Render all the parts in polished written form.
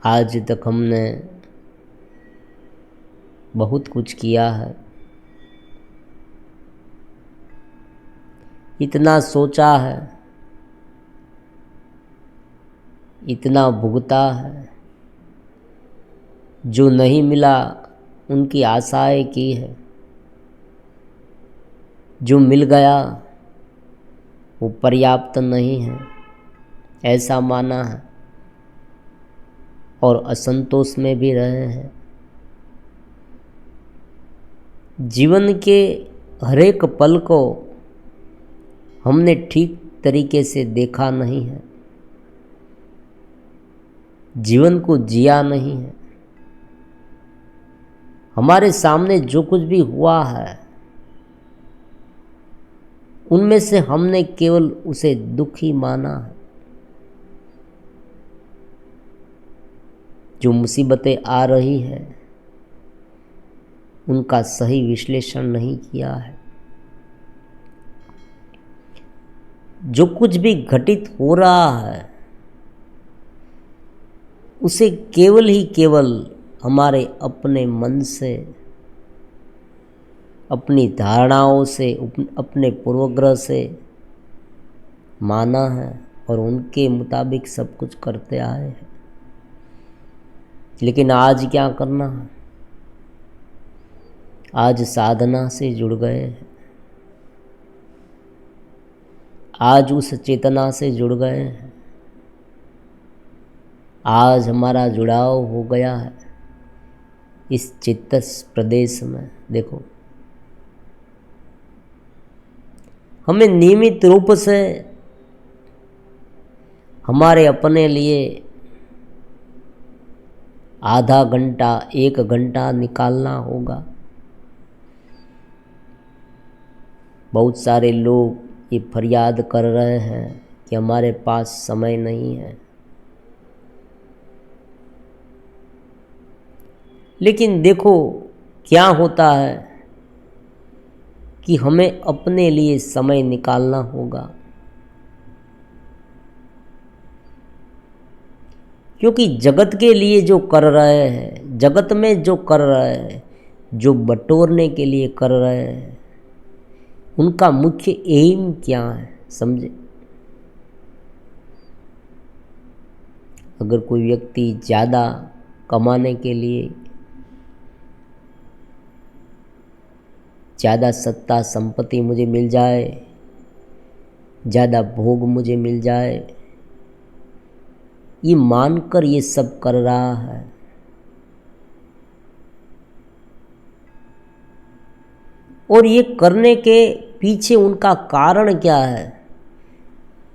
आज तक हमने बहुत कुछ किया है, इतना सोचा है, इतना भुगता है, जो नहीं मिला उनकी आशाएं की है, जो मिल गया वो पर्याप्त नहीं है ऐसा माना है और असंतोष में भी रहे हैं। जीवन के हर एक पल को हमने ठीक तरीके से देखा नहीं है, जीवन को जिया नहीं है। हमारे सामने जो कुछ भी हुआ है उनमें से हमने केवल उसे दुख ही माना है। जो मुसीबतें आ रही है उनका सही विश्लेषण नहीं किया है। जो कुछ भी घटित हो रहा है उसे केवल ही केवल हमारे अपने मन से, अपनी धारणाओं से, अपने पूर्वग्रह से माना है और उनके मुताबिक सब कुछ करते आए हैं। लेकिन आज क्या करना है? आज साधना से जुड़ गए हैं, आज उस चेतना से जुड़ गए हैं, आज हमारा जुड़ाव हो गया है इस चित्त प्रदेश में। देखो, हमें नियमित रूप से हमारे अपने लिए आधा घंटा, 1 घंटा निकालना होगा। बहुत सारे लोग ये फरियाद कर रहे हैं कि हमारे पास समय नहीं है, लेकिन देखो क्या होता है कि हमें अपने लिए समय निकालना होगा, क्योंकि जगत के लिए जो कर रहे हैं, जगत में जो कर रहे हैं, जो बटोरने के लिए कर रहे हैं, उनका मुख्य एम क्या है, समझे? अगर कोई व्यक्ति ज़्यादा कमाने के लिए, ज़्यादा सत्ता संपत्ति मुझे मिल जाए, ज़्यादा भोग मुझे मिल जाए, ये मानकर ये सब कर रहा है, और ये करने के पीछे उनका कारण क्या है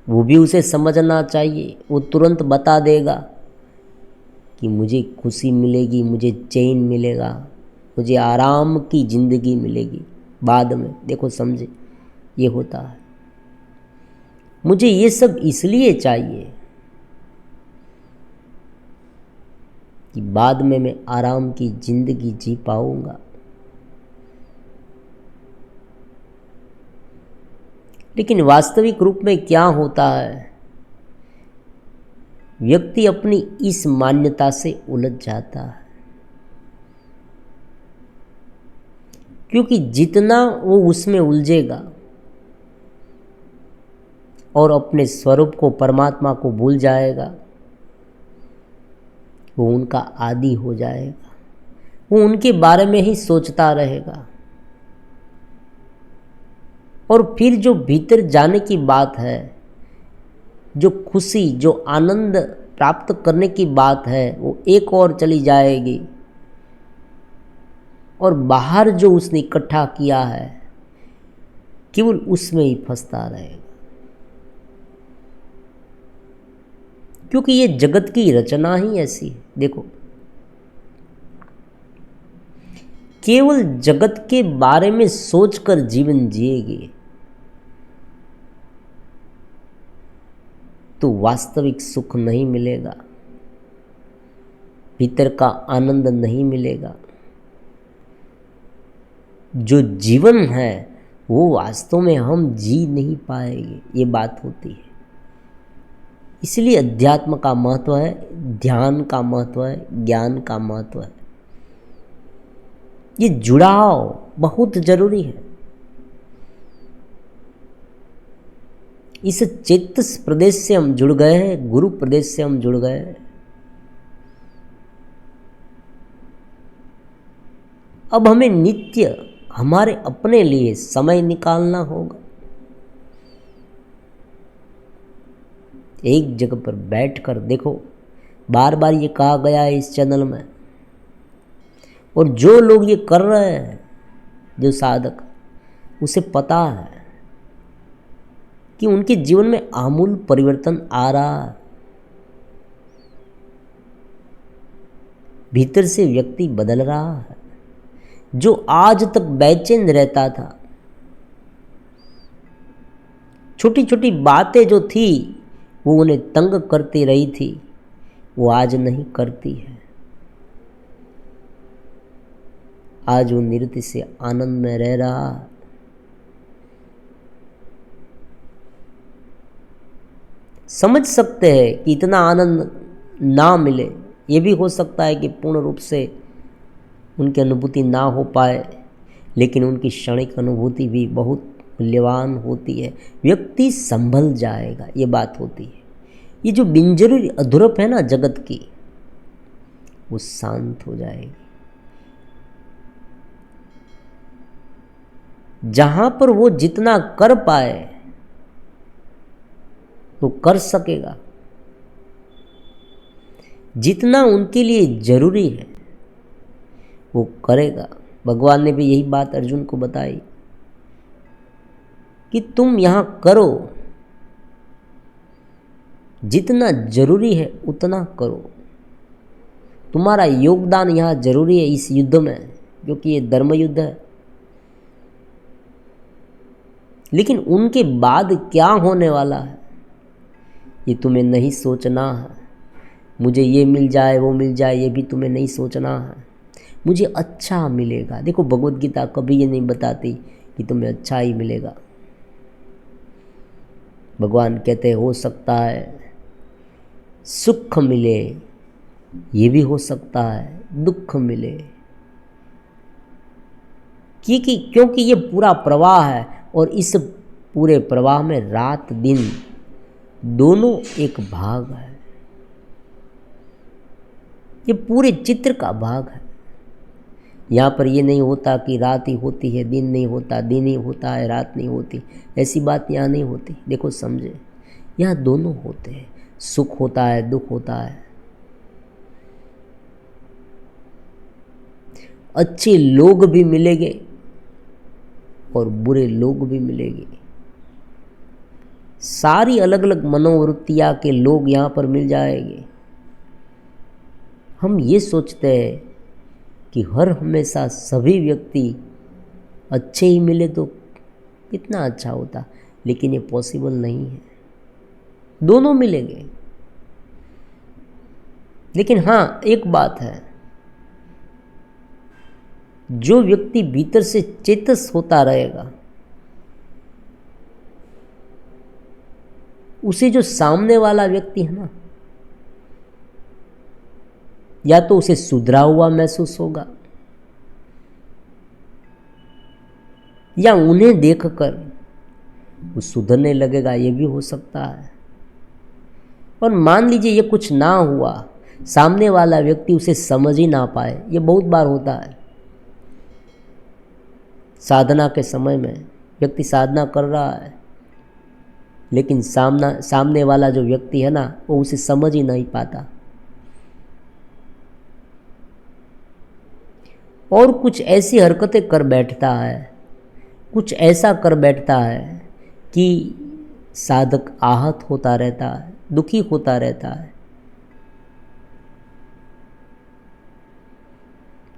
वो भी उसे समझना चाहिए। वो तुरंत बता देगा कि मुझे खुशी मिलेगी, मुझे चैन मिलेगा, मुझे आराम की ज़िंदगी मिलेगी बाद में। देखो समझे, ये होता है। मुझे ये सब इसलिए चाहिए कि बाद में मैं आराम की ज़िंदगी जी पाऊंगा। लेकिन वास्तविक रूप में क्या होता है, व्यक्ति अपनी इस मान्यता से उलझ जाता है, क्योंकि जितना वो उसमें उलझेगा और अपने स्वरूप को, परमात्मा को भूल जाएगा, वो उनका आदी हो जाएगा। वो उनके बारे में ही सोचता रहेगा, और फिर जो भीतर जाने की बात है, जो खुशी, जो आनंद प्राप्त करने की बात है, वो एक और चली जाएगी, और बाहर जो उसने इकट्ठा किया है केवल उसमें ही फंसता रहेगा। क्योंकि ये जगत की रचना ही ऐसी है। देखो, केवल जगत के बारे में सोचकर जीवन जिएगे तो वास्तविक सुख नहीं मिलेगा, भीतर का आनंद नहीं मिलेगा। जो जीवन है वो वास्तव में हम जी नहीं पाएंगे, ये बात होती है। इसलिए अध्यात्म का महत्व है ध्यान का महत्व है, ज्ञान का महत्व है। ये जुड़ाव बहुत जरूरी है। इस चेतस प्रदेश से हम जुड़ गए हैं, गुरु प्रदेश से हम जुड़ गए हैं। अब हमें नित्य हमारे अपने लिए समय निकालना होगा। एक जगह पर बैठकर देखो, बार बार ये कहा गया है इस चैनल में, और जो लोग ये कर रहे हैं, जो साधक, उसे पता है कि उनके जीवन में आमूल परिवर्तन आ रहा है। भीतर से व्यक्ति बदल रहा है। जो आज तक बेचैन रहता था, छोटी छोटी बातें जो थी वो उन्हें तंग करती रही थी, वो आज नहीं करती है। आज वो नृत्य से आनंद में रह रहा है। समझ सकते हैं कि इतना आनंद ना मिले, ये भी हो सकता है कि पूर्ण रूप से उनकी अनुभूति ना हो पाए, लेकिन उनकी क्षणिक अनुभूति भी बहुत मूल्यवान होती है। व्यक्ति संभल जाएगा, ये बात होती है। ये जो बिनजरूरी अधूरप है ना जगत की, वो शांत हो जाएगी। जहां पर वो जितना कर पाए तो कर सकेगा, जितना उनके लिए जरूरी है वो करेगा। भगवान ने भी यही बात अर्जुन को बताई कि तुम यहां करो, जितना जरूरी है उतना करो। तुम्हारा योगदान यहां जरूरी है इस युद्ध में, क्योंकि ये धर्म युद्ध है। लेकिन उनके बाद क्या होने वाला है ये तुम्हें नहीं सोचना है। मुझे ये मिल जाए, वो मिल जाए, ये भी तुम्हें नहीं सोचना है। मुझे अच्छा मिलेगा। देखो, भगवत गीता कभी ये नहीं बताती कि तुम्हें अच्छा ही मिलेगा। भगवान कहते हो सकता है सुख मिले, ये भी हो सकता है दुख मिले, क्योंकि ये पूरा प्रवाह है, और इस पूरे प्रवाह में रात दिन दोनों एक भाग है। ये पूरे चित्र का भाग है। यहाँ पर ये नहीं होता कि रात ही होती है, दिन नहीं होता, दिन ही होता है, रात नहीं होती। ऐसी बात यहाँ नहीं होती। देखो, समझे, यहाँ दोनों होते हैं। सुख होता है, दुख होता है। अच्छे लोग भी मिलेंगे और बुरे लोग भी मिलेंगे। सारी अलग अलग मनोवृत्तियाँ के लोग यहाँ पर मिल जाएंगे। हम ये सोचते हैं कि हर हमेशा सभी व्यक्ति अच्छे ही मिले तो कितना अच्छा होता, लेकिन ये पॉसिबल नहीं है। दोनों मिलेंगे। लेकिन हाँ, एक बात है, जो व्यक्ति भीतर से चेतस होता रहेगा, उसे जो सामने वाला व्यक्ति है ना, या तो उसे सुधरा हुआ महसूस होगा, या उन्हें देखकर वो सुधरने लगेगा। ये भी हो सकता है। और मान लीजिए ये कुछ ना हुआ, सामने वाला व्यक्ति उसे समझ ही ना पाए। ये बहुत बार होता है। साधना के समय में व्यक्ति साधना कर रहा है, लेकिन सामने वाला जो व्यक्ति है ना, वो उसे समझ ही नहीं पाता। और कुछ ऐसी हरकतें कर बैठता है, कुछ ऐसा कर बैठता है कि साधक आहत होता रहता है, दुखी होता रहता है।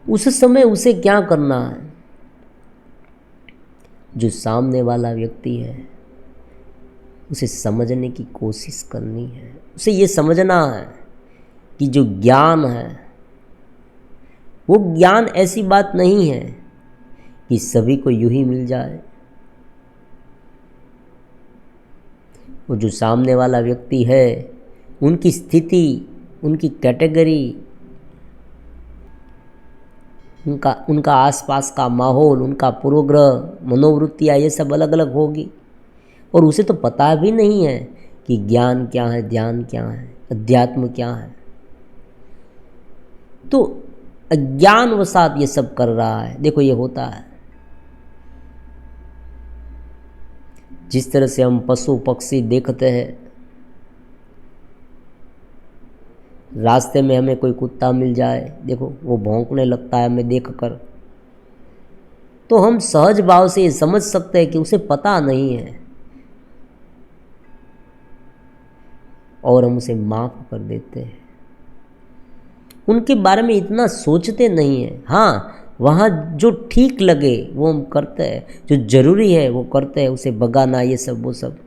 उस समय उसे क्या करना है? जो सामने वाला व्यक्ति है उसे समझने की कोशिश करनी है। उसे ये समझना है कि जो ज्ञान है वो ज्ञान ऐसी बात नहीं है कि सभी को यूं ही मिल जाए। वो जो सामने वाला व्यक्ति है, उनकी स्थिति, उनकी कैटेगरी, उनका आसपास का माहौल, उनका पूर्वग्रह, मनोवृत्तियाँ, ये सब अलग अलग होगी। और उसे तो पता भी नहीं है कि ज्ञान क्या है, ध्यान क्या है, अध्यात्म क्या है। तो अज्ञानवशात ये सब कर रहा है। देखो ये होता है। जिस तरह से हम पशु पक्षी देखते हैं, रास्ते में हमें कोई कुत्ता मिल जाए, देखो वो भौंकने लगता है हमें देखकर, तो हम सहज भाव से ये समझ सकते हैं कि उसे पता नहीं है और हम उसे माफ कर देते हैं। उनके बारे में इतना सोचते नहीं हैं। हाँ, वहाँ जो ठीक लगे वो हम करते हैं, जो ज़रूरी है वो करते हैं, उसे भगाना ये सब वो सब।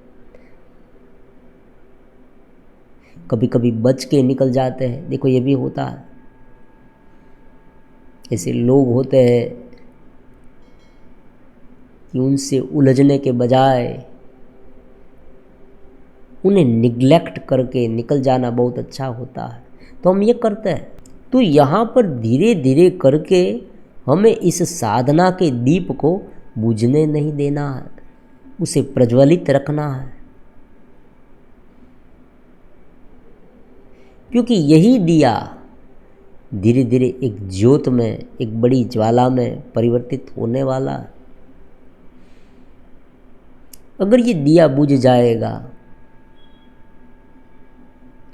कभी कभी बच के निकल जाते हैं, देखो ये भी होता है। ऐसे लोग होते हैं कि उनसे उलझने के बजाय उन्हें निग्लेक्ट करके निकल जाना बहुत अच्छा होता है, तो हम ये करते हैं। तो यहाँ पर धीरे धीरे करके हमें इस साधना के दीप को बुझने नहीं देना है, उसे प्रज्वलित रखना है, क्योंकि यही दिया धीरे धीरे एक ज्योत में, एक बड़ी ज्वाला में परिवर्तित होने वाला है। अगर ये दिया बुझ जाएगा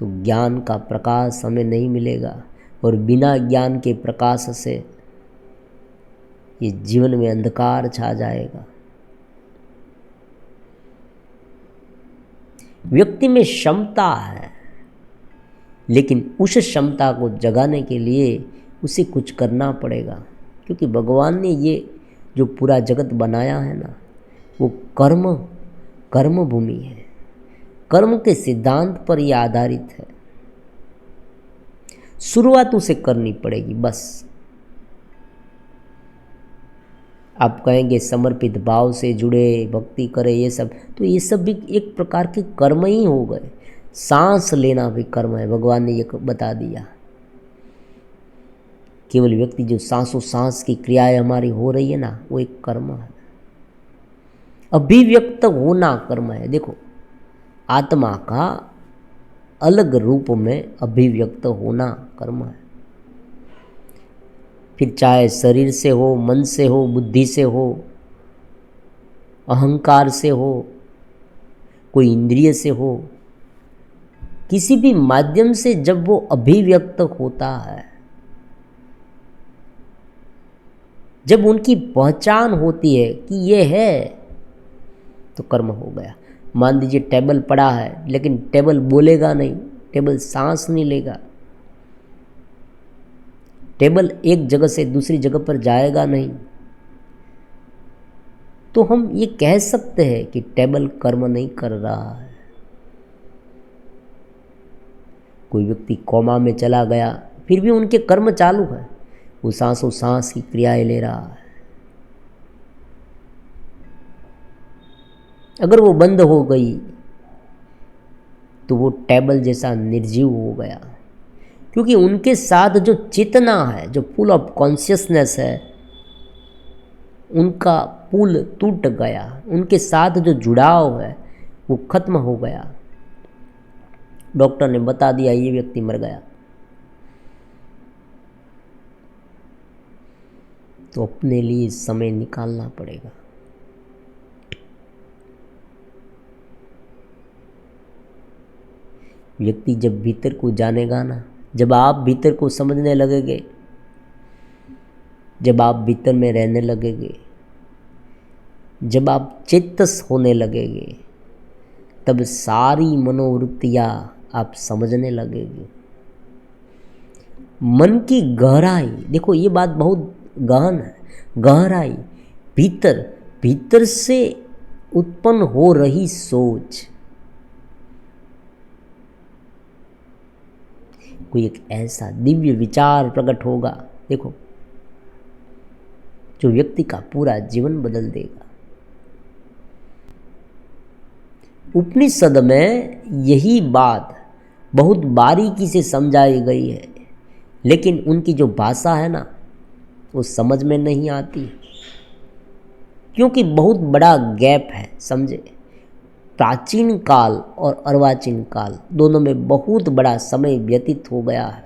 तो ज्ञान का प्रकाश हमें नहीं मिलेगा, और बिना ज्ञान के प्रकाश से ये जीवन में अंधकार छा जाएगा। व्यक्ति में क्षमता है, लेकिन उस क्षमता को जगाने के लिए उसे कुछ करना पड़ेगा, क्योंकि भगवान ने ये जो पूरा जगत बनाया है ना, वो कर्म भूमि है। कर्म के सिद्धांत पर यह आधारित है। शुरुआत उसे करनी पड़ेगी बस। आप कहेंगे समर्पित भाव से जुड़े, भक्ति करें, ये सब, तो ये सब भी एक प्रकार के कर्म ही हो गए। सांस लेना भी कर्म है, भगवान ने ये बता दिया। केवल व्यक्ति जो सांसों सांस की क्रियाएं हमारी हो रही है ना, वो एक कर्म है। अभिव्यक्त होना कर्म है। देखो, आत्मा का अलग रूप में अभिव्यक्त होना कर्म है। फिर चाहे शरीर से हो, मन से हो, बुद्धि से हो, अहंकार से हो, कोई इंद्रिय से हो, किसी भी माध्यम से जब वो अभिव्यक्त होता है, जब उनकी पहचान होती है कि ये है, तो कर्म हो गया। मान लीजिए टेबल पड़ा है, लेकिन टेबल बोलेगा नहीं, टेबल सांस नहीं लेगा, टेबल एक जगह से दूसरी जगह पर जाएगा नहीं, तो हम ये कह सकते हैं कि टेबल कर्म नहीं कर रहा है। कोई व्यक्ति कोमा में चला गया, फिर भी उनके कर्म चालू है, वो सांसों सांस की क्रियाएं ले रहा है। अगर वो बंद हो गई तो वो टेबल जैसा निर्जीव हो गया, क्योंकि उनके साथ जो चेतना है, जो पुल ऑफ कॉन्शियसनेस है, उनका पुल टूट गया, उनके साथ जो जुड़ाव है वो खत्म हो गया। डॉक्टर ने बता दिया ये व्यक्ति मर गया, तो अपने लिए समय निकालना पड़ेगा। व्यक्ति जब भीतर को जानेगा ना, जब आप भीतर को समझने लगेंगे, जब आप भीतर में रहने लगेंगे, जब आप चेतस होने लगेंगे, तब सारी मनोवृत्तियाँ आप समझने लगेंगे। मन की गहराई, देखो ये बात बहुत गहन है। गहराई, भीतर से उत्पन्न हो रही सोच, कोई एक ऐसा दिव्य विचार प्रकट होगा, देखो, जो व्यक्ति का पूरा जीवन बदल देगा। उपनिषद में यही बात बहुत बारीकी से समझाई गई है, लेकिन उनकी जो भाषा है ना वो समझ में नहीं आती, क्योंकि बहुत बड़ा गैप है। समझे, प्राचीन काल और अर्वाचीन काल दोनों में बहुत बड़ा समय व्यतीत हो गया है।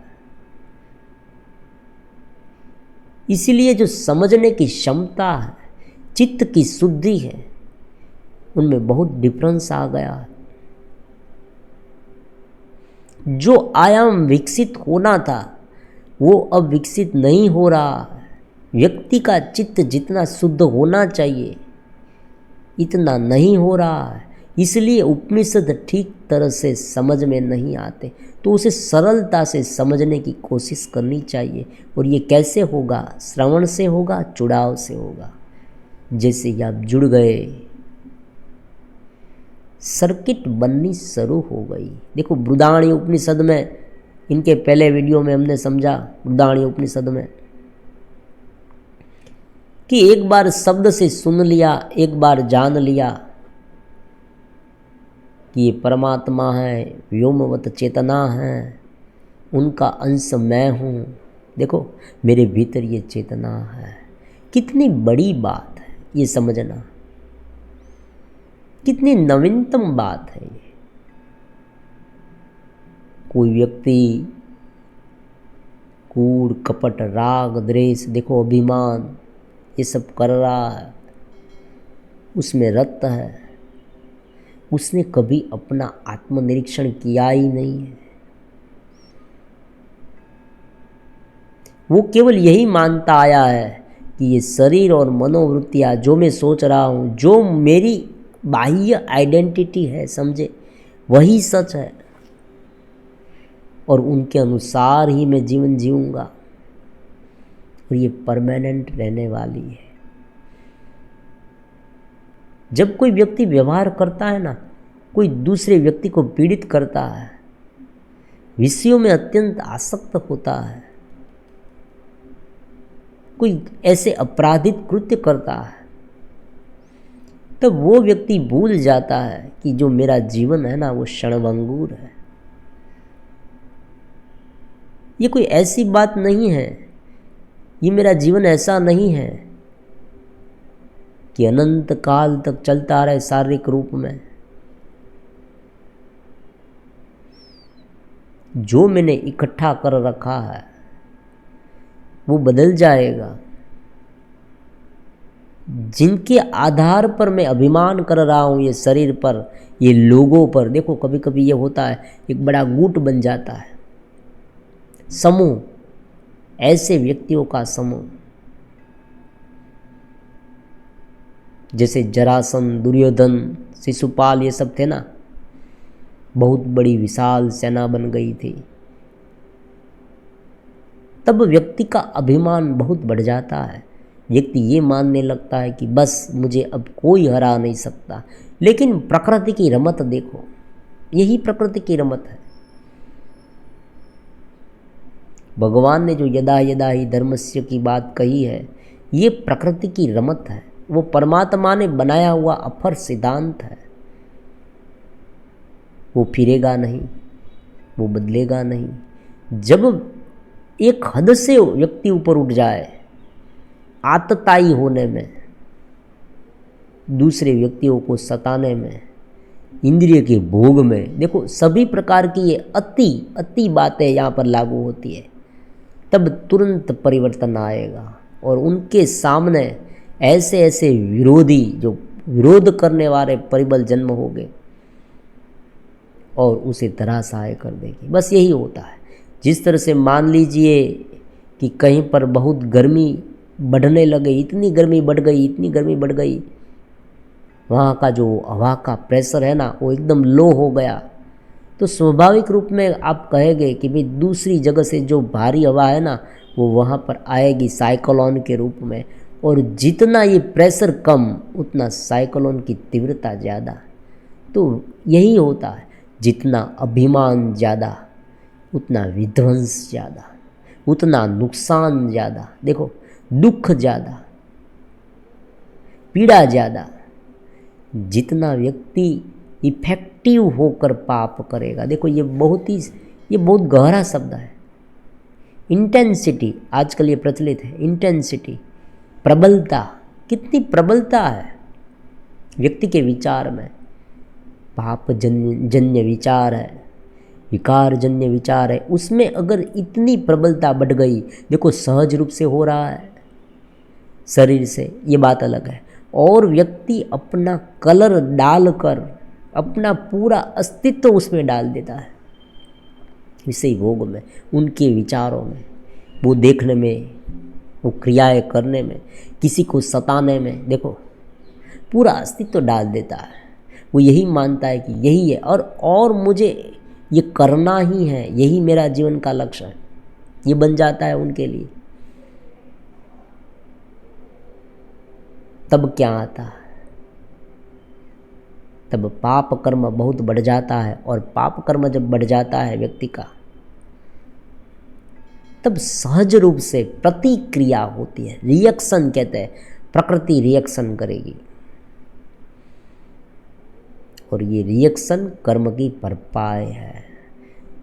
इसलिए जो समझने की क्षमता है, चित्त की शुद्धि है, उनमें बहुत डिफरेंस आ गया है। जो आयाम विकसित होना था वो अब विकसित नहीं हो रहा है। व्यक्ति का चित्त जितना शुद्ध होना चाहिए इतना नहीं हो रहा है, इसलिए उपनिषद ठीक तरह से समझ में नहीं आते। तो उसे सरलता से समझने की कोशिश करनी चाहिए। और ये कैसे होगा? श्रवण से होगा, जुड़ाव से होगा। जैसे ही आप जुड़ गए, सर्किट बननी शुरू हो गई। देखो बृहदारण्यक उपनिषद में, इनके पहले वीडियो में हमने समझा बृहदारण्यक उपनिषद में कि एक बार शब्द से सुन लिया, एक बार जान लिया कि ये परमात्मा है, व्योमवत चेतना है, उनका अंश मैं हूँ। देखो मेरे भीतर ये चेतना है। कितनी बड़ी बात है ये समझना, कितनी नवीनतम बात है ये। कोई व्यक्ति कूड़ कपट राग द्वेष, देखो अभिमान, ये सब कर रहा है, उसमें रत है, उसने कभी अपना आत्मनिरीक्षण किया ही नहीं है। वो केवल यही मानता आया है कि ये शरीर और मनोवृत्तियाँ जो मैं सोच रहा हूँ, जो मेरी बाह्य आइडेंटिटी है, समझे, वही सच है और उनके अनुसार ही मैं जीवन जीऊँगा और ये परमानेंट रहने वाली है। जब कोई व्यक्ति व्यवहार करता है ना, कोई दूसरे व्यक्ति को पीड़ित करता है, विषयों में अत्यंत आसक्त होता है, कोई ऐसे अपराधिक कृत्य करता है, तब वो व्यक्ति भूल जाता है कि जो मेरा जीवन है ना वो क्षणभंगुर है। ये कोई ऐसी बात नहीं है, ये मेरा जीवन ऐसा नहीं है कि अनंत काल तक चलता रहे शारीरिक रूप में। जो मैंने इकट्ठा कर रखा है वो बदल जाएगा। जिनके आधार पर मैं अभिमान कर रहा हूँ, ये शरीर पर, ये लोगों पर, देखो कभी कभी ये होता है, एक बड़ा गुट बन जाता है, समूह, ऐसे व्यक्तियों का समूह, जैसे जरासंध, दुर्योधन, शिशुपाल, ये सब थे ना, बहुत बड़ी विशाल सेना बन गई थी। तब व्यक्ति का अभिमान बहुत बढ़ जाता है। व्यक्ति ये मानने लगता है कि बस मुझे अब कोई हरा नहीं सकता। लेकिन प्रकृति की रमत देखो, यही प्रकृति की रमत है। भगवान ने जो यदा यदा ही धर्मस्य की बात कही है, ये प्रकृति की रमत है। वो परमात्मा ने बनाया हुआ अफर सिद्धांत है। वो फिरेगा नहीं, वो बदलेगा नहीं। जब एक हद से व्यक्ति ऊपर उठ जाए, आतताई होने में, दूसरे व्यक्तियों को सताने में, इंद्रिय के भोग में, देखो सभी प्रकार की ये अति बातें यहाँ पर लागू होती है, तब तुरंत परिवर्तन आएगा। और उनके सामने ऐसे ऐसे विरोधी, जो विरोध करने वाले परिबल जन्म होंगे और उसे धराशायी कर देगी। बस यही होता है। जिस तरह से मान लीजिए कि कहीं पर बहुत गर्मी बढ़ने लगे, इतनी गर्मी बढ़ गई, इतनी गर्मी बढ़ गई, वहाँ का जो हवा का प्रेशर है ना वो एकदम लो हो गया, तो स्वाभाविक रूप में आप कहेंगे कि भाई दूसरी जगह से जो भारी हवा है ना वो वहाँ पर आएगी साइक्लोन के रूप में, और जितना ये प्रेशर कम उतना साइक्लोन की तीव्रता ज़्यादा। तो यही होता है, जितना अभिमान ज़्यादा उतना विध्वंस ज़्यादा, उतना नुकसान ज़्यादा, देखो दुख ज़्यादा, पीड़ा ज़्यादा। जितना व्यक्ति इफेक्टिव होकर पाप करेगा। देखो ये बहुत गहरा शब्द है। इंटेंसिटी आजकल ये प्रचलित है, इंटेंसिटी, प्रबलता, कितनी प्रबलता है व्यक्ति के विचार में। पाप जन्य विचार है, विकार जन्य विचार है, उसमें अगर इतनी प्रबलता बढ़ गई, देखो सहज रूप से हो रहा है शरीर से, ये बात अलग है, और व्यक्ति अपना कलर डालकर अपना पूरा अस्तित्व उसमें डाल देता है, विषय भोग में, उनके विचारों में, वो देखने में, वो क्रियाएं करने में, किसी को सताने में, देखो पूरा अस्तित्व डाल देता है। वो यही मानता है कि यही है और मुझे ये करना ही है, यही मेरा जीवन का लक्ष्य है, ये बन जाता है उनके लिए। तब क्या आता है? तब पाप कर्म बहुत बढ़ जाता है, और पाप कर्म जब बढ़ जाता है व्यक्ति का, तब सहज रूप से प्रतिक्रिया होती है, रिएक्शन कहते हैं, प्रकृति रिएक्शन करेगी, और ये रिएक्शन कर्म की भरपाई है।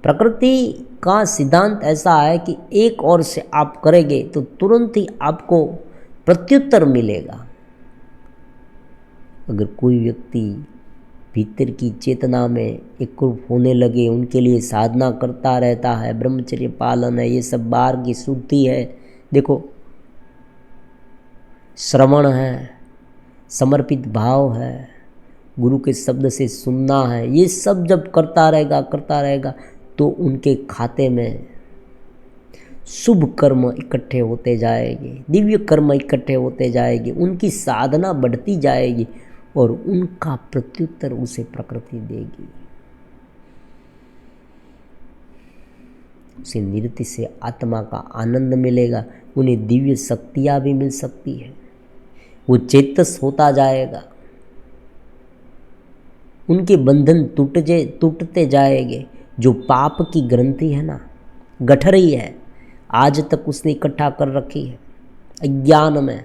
प्रकृति का सिद्धांत ऐसा है कि एक ओर से आप करेंगे तो तुरंत ही आपको प्रत्युत्तर मिलेगा। अगर कोई व्यक्ति भीतर की चेतना में एकरूप होने लगे, उनके लिए साधना करता रहता है, ब्रह्मचर्य पालन है, ये सब बाहर की शुद्धि है, देखो श्रवण है, समर्पित भाव है, गुरु के शब्द से सुनना है, ये सब जब करता रहेगा तो उनके खाते में शुभ कर्म इकट्ठे होते जाएंगे, दिव्य कर्म इकट्ठे होते जाएंगे, उनकी साधना बढ़ती जाएगी, और उनका प्रत्युत्तर उसे प्रकृति देगी। उसे नृत्य से आत्मा का आनंद मिलेगा, उन्हें दिव्य शक्तियाँ भी मिल सकती है, वो चेतस होता जाएगा, उनके बंधन टूटते जाएंगे। जो पाप की ग्रंथि है ना, गठरी है, आज तक उसने इकट्ठा कर रखी है अज्ञान में,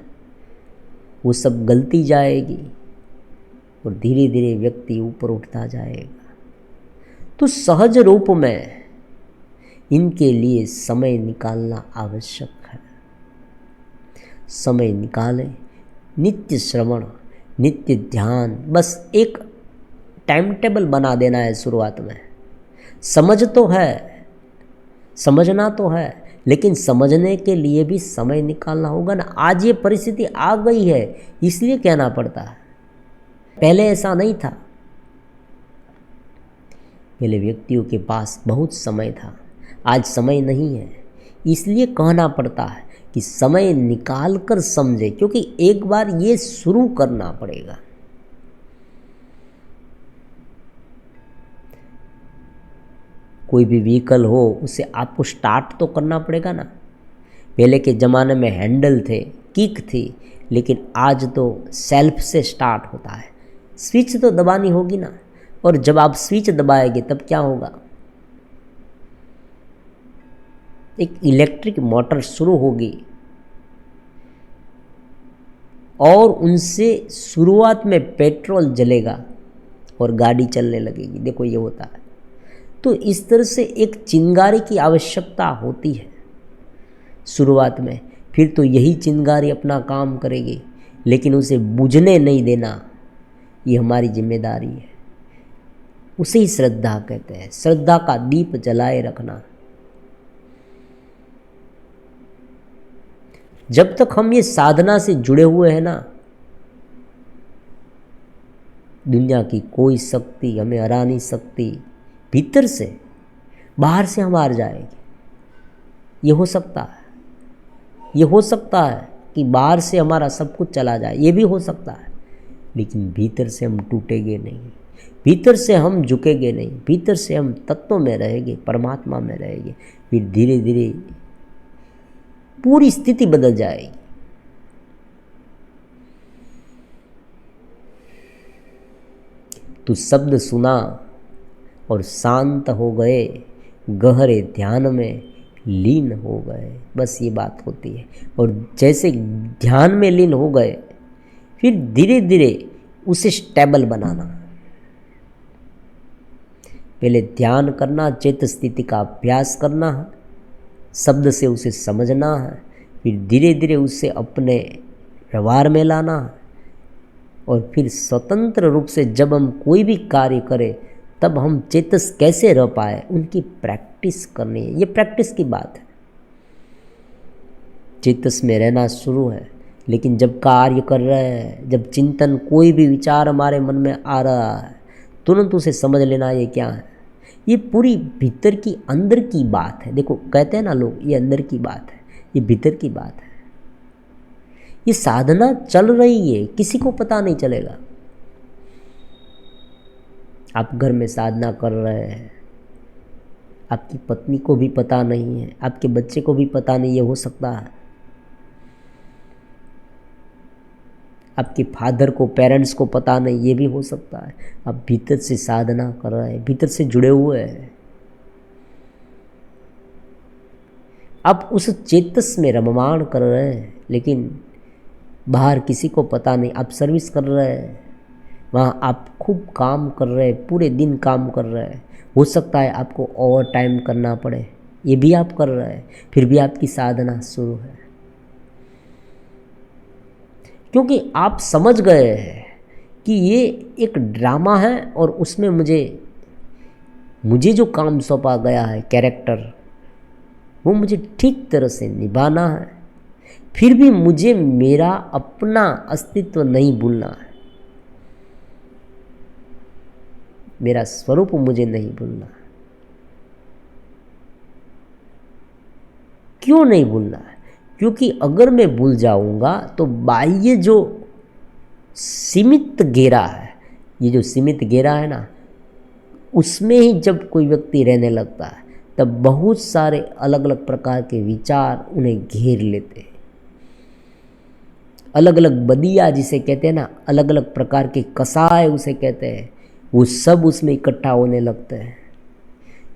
वो सब गलती जाएगी, और धीरे धीरे व्यक्ति ऊपर उठता जाएगा। तो सहज रूप में इनके लिए समय निकालना आवश्यक है। समय निकालें, नित्य श्रवण, नित्य ध्यान, बस एक टाइम टेबल बना देना है शुरुआत में। समझ तो है, समझना तो है, लेकिन समझने के लिए भी समय निकालना होगा ना। आज ये परिस्थिति आ गई है इसलिए कहना पड़ता है, पहले ऐसा नहीं था। पहले व्यक्तियों के पास बहुत समय था, आज समय नहीं है, इसलिए कहना पड़ता है कि समय निकाल कर समझे, क्योंकि एक बार ये शुरू करना पड़ेगा। कोई भी व्हीकल हो उसे आपको स्टार्ट तो करना पड़ेगा ना। पहले के ज़माने में हैंडल थे, किक थी, लेकिन आज तो सेल्फ से स्टार्ट होता है, स्विच तो दबानी होगी ना। और जब आप स्विच दबाएंगे तब क्या होगा, एक इलेक्ट्रिक मोटर शुरू होगी, और उनसे शुरुआत में पेट्रोल जलेगा और गाड़ी चलने लगेगी। देखो ये होता है। तो इस तरह से एक चिंगारी की आवश्यकता होती है शुरुआत में, फिर तो यही चिंगारी अपना काम करेगी, लेकिन उसे बुझने नहीं देना, ये हमारी जिम्मेदारी है। उसे ही श्रद्धा कहते हैं, श्रद्धा का दीप जलाए रखना। जब तक हम ये साधना से जुड़े हुए हैं ना, दुनिया की कोई शक्ति हमें हरा नहीं सकती। भीतर से, बाहर से हम हार जाएंगे, ये हो सकता है। ये हो सकता है कि बाहर से हमारा सब कुछ चला जाए, ये भी हो सकता है, लेकिन भीतर से हम टूटेंगे नहीं, भीतर से हम झुकेंगे नहीं, भीतर से हम तत्व में रहेंगे, परमात्मा में रहेंगे। फिर धीरे धीरे पूरी स्थिति बदल जाएगी। तो शब्द सुना और शांत हो गए, गहरे ध्यान में लीन हो गए, बस ये बात होती है। और जैसे ध्यान में लीन हो गए, फिर धीरे धीरे उसे स्टेबल बनाना। पहले ध्यान करना, चित्त स्थिति का अभ्यास करना है, शब्द से उसे समझना है, फिर धीरे धीरे उसे अपने व्यवहार में लाना है, और फिर स्वतंत्र रूप से जब हम कोई भी कार्य करें तब हम चेतस कैसे रह पाए, उनकी प्रैक्टिस करनी है। ये प्रैक्टिस की बात है। चेतस में रहना शुरू है, लेकिन जब कार्य कर रहे हैं, जब चिंतन कोई भी विचार हमारे मन में आ रहा है, तुरंत उसे समझ लेना ये क्या है। ये पूरी भीतर की अंदर की बात है। देखो कहते हैं ना लोग, ये अंदर की बात है, ये भीतर की बात है। ये साधना चल रही है, किसी को पता नहीं चलेगा। आप घर में साधना कर रहे हैं, आपकी पत्नी को भी पता नहीं है, आपके बच्चे को भी पता नहीं, ये हो सकता है। आपके फादर को, पेरेंट्स को पता नहीं, ये भी हो सकता है। आप भीतर से साधना कर रहे हैं, भीतर से जुड़े हुए हैं। आप उस चेतस में रममाण कर रहे हैं, लेकिन बाहर किसी को पता नहीं। आप सर्विस कर रहे हैं, वहाँ आप खूब काम कर रहे हैं, पूरे दिन काम कर रहे हैं। हो सकता है आपको ओवर टाइम करना पड़े, ये भी आप कर रहे हैं, फिर भी आपकी साधना शुरू है। क्योंकि आप समझ गए हैं कि ये एक ड्रामा है, और उसमें मुझे जो काम सौंपा गया है, कैरेक्टर, वो मुझे ठीक तरह से निभाना है। फिर भी मुझे मेरा अपना अस्तित्व नहीं भूलना है, मेरा स्वरूप मुझे नहीं भूलना है। क्यों नहीं भूलना है? क्योंकि अगर मैं भूल जाऊंगा तो बाह्य जो सीमित घेरा है, ये जो सीमित घेरा है ना, उसमें ही जब कोई व्यक्ति रहने लगता है तब बहुत सारे अलग अलग प्रकार के विचार उन्हें घेर लेते हैं। अलग अलग बदिया जिसे कहते हैं ना, अलग अलग प्रकार के कसाय उसे कहते हैं, वो सब उसमें इकट्ठा होने लगते हैं,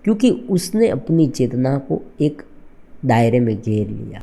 क्योंकि उसने अपनी चेतना को एक दायरे में घेर लिया।